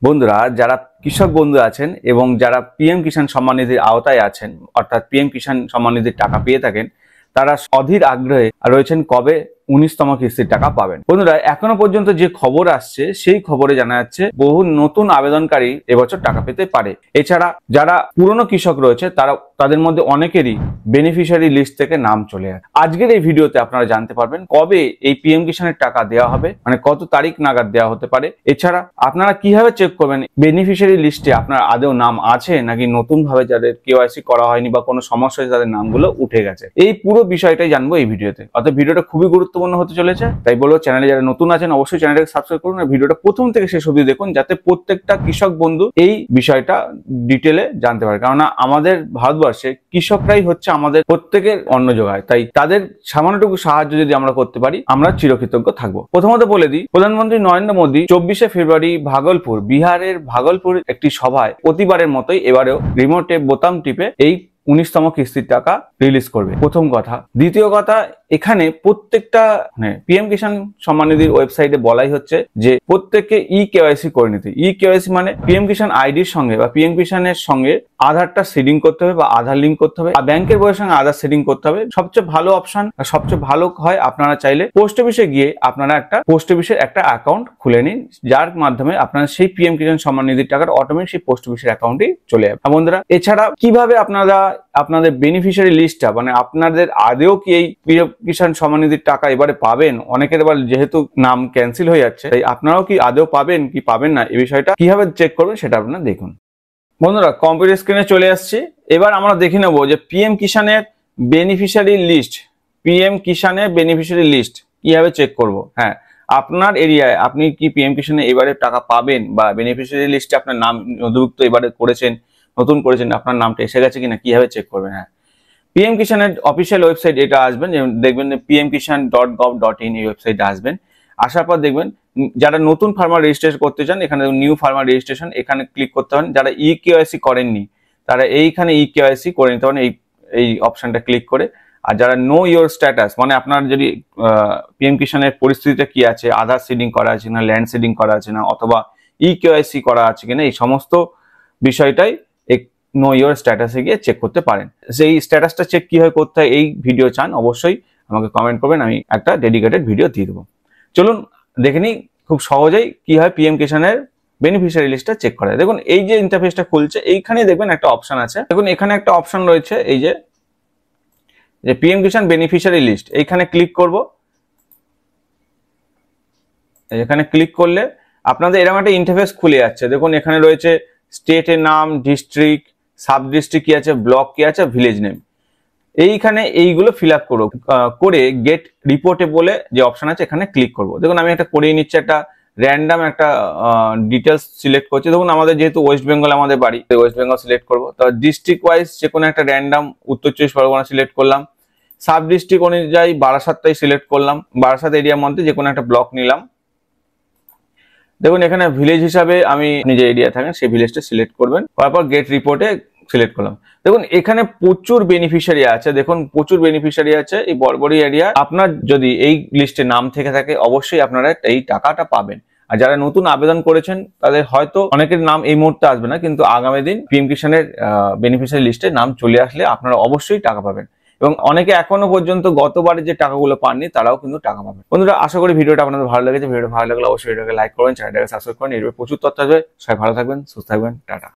বন্ধুরা, যারা কৃষক বন্ধু আছেন এবং যারা পিএম কিষাণ সম্মান নিধির আওতায় আছেন, অর্থাৎ পিএম কিষাণ সম্মান নিধির টাকা পেয়ে থাকেন, তারা অধীর আগ্রহে রয়েছেন কবে 19তম কিস্তির টাকা পাবেন। বন্ধুরা, এখনো পর্যন্ত যে খবর আসছে সেই খবরে জানা যাচ্ছে বহু নতুন আবেদনকারী এবছর টাকা পেতে পারে। এছাড়া যারা পুরনো কৃষক রয়েছে তাদের মধ্যে অনেকেরই বেনিফিশিয়ারি লিস্ট থেকে নাম চলে আসে। আজকের এই ভিডিওতে আপনারা জানতে পারবেন কবে এই পিএম কিষাণের টাকা দেওয়া হবে, মানে কত তারিখ নাগাদ দেওয়া হতে পারে। এছাড়া আপনারা কিভাবে চেক করবেন বেনিফিশিয়ারি লিস্টে আপনার আদৌ নাম আছে নাকি নতুন ভাবে যাদের কেওয়াইসি করা হয়নি বা কোনো সমস্যা হয়েছে তাদের নামগুলো উঠে গেছে। এই পুরো বিষয়টাই জানবো এই ভিডিওতে। অর্থাৎ ভিডিওটা খুবই গুরুত্বপূর্ণ হতে চলেছে, তাই বলবো চ্যানেলে যারা নতুন আছেন অবশ্যই চ্যানেলটাকে সাবস্ক্রাইব করুন আর ভিডিওটা প্রথম থেকে শেষ অবধি দেখুন, যাতে প্রত্যেকটা কৃষক বন্ধু এই বিষয়টা ডিটেলে জানতে পারে। কারণ আমাদের ভারতবর্ষে কৃষকরাই হচ্ছে আমাদের প্রত্যেকের অন্ন যোগায়, তাই তাদের সামান্যটুকু সাহায্য যদি আমরা করতে পারি আমরা চিরকৃতজ্ঞ থাকবো। প্রথমত বলে দিই, প্রধানমন্ত্রী নরেন্দ্র মোদী 24শে ফেব্রুয়ারি ভাগলপুর, বিহারের ভাগলপুর একটি সভায় প্রতিবারের মতোই এবারেও রিমোটে বোতাম টিপে এই 19তম কিস্তির টাকা রিলিজ করবে। প্রথম কথা। দ্বিতীয় কথা, এখানে প্রত্যেকটা পিএম কিষাণ সম্মান নিধির ওয়েবসাইটে বলাই হচ্ছে যে প্রত্যেককে কেওয়াইসি করে নিতে। কেওয়াইসি মানে পিএম কিষাণ আইডির সঙ্গে বা পিএম কিষাণের সঙ্গে আধারটা সেটিং করতে হবে বা আধার লিঙ্ক করতে হবে, আর ব্যাংকের বইয়ের সঙ্গে আধার সেটিং করতে হবে। সবচেয়ে ভালো অপশন, সবচেয়ে ভালো হয় আপনারা চাইলে পোস্ট অফিসে গিয়ে আপনারা একটা পোস্ট অফিসের একটা অ্যাকাউন্ট খুলে নিন, যার মাধ্যমে আপনারা সেই পিএম কিষাণ সম্মান নিধির টাকাটা অটোমেটিক সেই পোস্ট অফিসের অ্যাকাউন্টে চলে যাবে। বন্ধুরা, এছাড়া কিভাবে আপনারা আপনাদের বেনিফিশিয়ারি লিস্টটা, মানে আপনাদের আদেও কি এই পিএম কিষাণ সম্মান নিধির টাকা এবারে পাবেন, অনেকের এবার যেহেতু নাম ক্যান্সেল হয়ে যাচ্ছে তাই আপনারাও কি আদেও পাবেন কি পাবেন না, এই বিষয়টা কিভাবে চেক করবেন সেটা আপনারা দেখুন। বন্ধুরা, কম্পিউটার স্ক্রিনে চলে আসছি। এবার আমরা দেখে নেব যে পিএম কিষাণের বেনিফিশিয়ারি লিস্ট, পিএম কিষাণের বেনিফিশিয়ারি লিস্ট কিভাবে চেক করব। হ্যাঁ, আপনার এরিয়ায় আপনি কি পিএম কিষাণে এবারে টাকা পাবেন বা বেনিফিশিয়ারি লিস্টে আপনার নাম নথিভুক্ত এবারে করেছেন, নতুন করেছেন, আপনার নামটা এসে গেছে কিনা কিভাবে চেক করবেন। হ্যাঁ, পিএম কিষাণের অফিসিয়াল ওয়েবসাইট এটা আসবেন, দেখবেন pmkishan.gov.in এই ওয়েবসাইটে আসবেন। আসার পর দেখবেন যারা নতুন ফার্মার রেজিস্ট্রেশন করতে চান এখানে নিউ ফার্মার রেজিস্ট্রেশন এখানে ক্লিক করতে পারেন। যারা কেওয়াইসি করেননি তারা এইখানে কেওয়াইসি করে নিতে পারেন এই অপশনটা ক্লিক করে। আর যারা নো ইয়োর স্ট্যাটাস, মানে আপনার যদি পিএম কিষাণের পরিস্থিতিটা কি আছে, আধার সিডিং করা আছে না, ল্যান্ড সিডিং করা আছে না, অথবা কেওয়াইসি করা আছে কিনা, এই সমস্ত বিষয়টাই নো ইয়োর স্ট্যাটাসে গিয়ে চেক করতে পারেন। সেই স্ট্যাটাসটা চেক কিভাবে করতে হয় এই ভিডিও চান অবশ্যই আমাকে কমেন্ট করবেন, আমি একটা ডেডিকেটেড ভিডিও দিয়ে দেবো। চলুন দেখে নিই খুব সহজেই কি হয় পিএম কিষাণের বেনিফিশিয়ারি লিস্টটা চেক করা যায়। দেখুন এই যে ইন্টারফেসটা খুলছে এইখানে দেখবেন একটা অপশন আছে। দেখুন এখানে একটা অপশন রয়েছে, এই যে পিএম কিষাণ বেনিফিশিয়ারি লিস্ট, এইখানে ক্লিক করব। এখানে ক্লিক করলে আপনাদের এরকম একটা ইন্টারফেস খুলে যাচ্ছে। দেখুন এখানে রয়েছে স্টেটের নাম, ডিস্ট্রিক্ট, সাব ডিস্ট্রিক্ট কি আছে, ব্লক কি আছে, ভিলেজ নেম। এইখানে এইগুলো ফিল আপ করে গেট রিপোর্টে বলে যে অপশন আছে এখানে ক্লিক করব। দেখুন আমি একটা করিয়ে নিচ্ছি, একটা র্যান্ডাম একটা ডিটেলস সিলেক্ট করছি। দেখুন আমাদের যেহেতু ওয়েস্ট বেঙ্গল আমাদের বাড়ি, ওয়েস্ট বেঙ্গল সিলেক্ট করবো। তো ডিস্ট্রিক্ট ওয়াইজ যে কোনো একটা র্যান্ডাম উত্তর 24 পরগনা সিলেক্ট করলাম। সাব ডিস্ট্রিক্ট অনুযায়ী বারাসাতটাই সিলেক্ট করলাম, বারাসাত এরিয়ার মধ্যে যে কোনো একটা ব্লক নিলাম। দেখুন এখানে ভিলেজ হিসাবে আমি নিজে এরিয়া থাকেন সেই ভিলেজটা সিলেক্ট করবেন, তারপর গেট রিপোর্টে সিলেক্ট করলাম। দেখুন এখানে প্রচুর বেনিফিশিয়ারি আছে, দেখুন প্রচুর বেনিফিশিয়ারি আছে এই বড়বড়ি এরিয়া। আপনার যদি এই লিস্টে নাম থেকে থাকে অবশ্যই আপনারা এই টাকাটা পাবেন। আর যারা নতুন আবেদন করেছেন তাদের হয়তো অনেকের নাম এই মুহূর্তে আসবে না, কিন্তু আগামী দিন পিএম কিষাণের বেনিফিশিয়ারি লিস্টে নাম চলে আসলে আপনারা অবশ্যই টাকা পাবেন। এবং অনেকে এখনো পর্যন্ত গতবারে যে টাকাগুলো পাননি তারাও কিন্তু টাকা পাবেন। বন্ধুরা, আশা করি ভিডিওটা আপনাদের ভালো লেগেছে। ভিডিওটা ভালো লাগলে অবশ্যই ভিডিওকে লাইক করবেন, চ্যানেলটাকে সাবস্ক্রাইব করবেন। এর উপরে প্রচুর তথ্য আসবে। সবাই ভালো থাকবেন, সুস্থ থাকবেন, টাটা।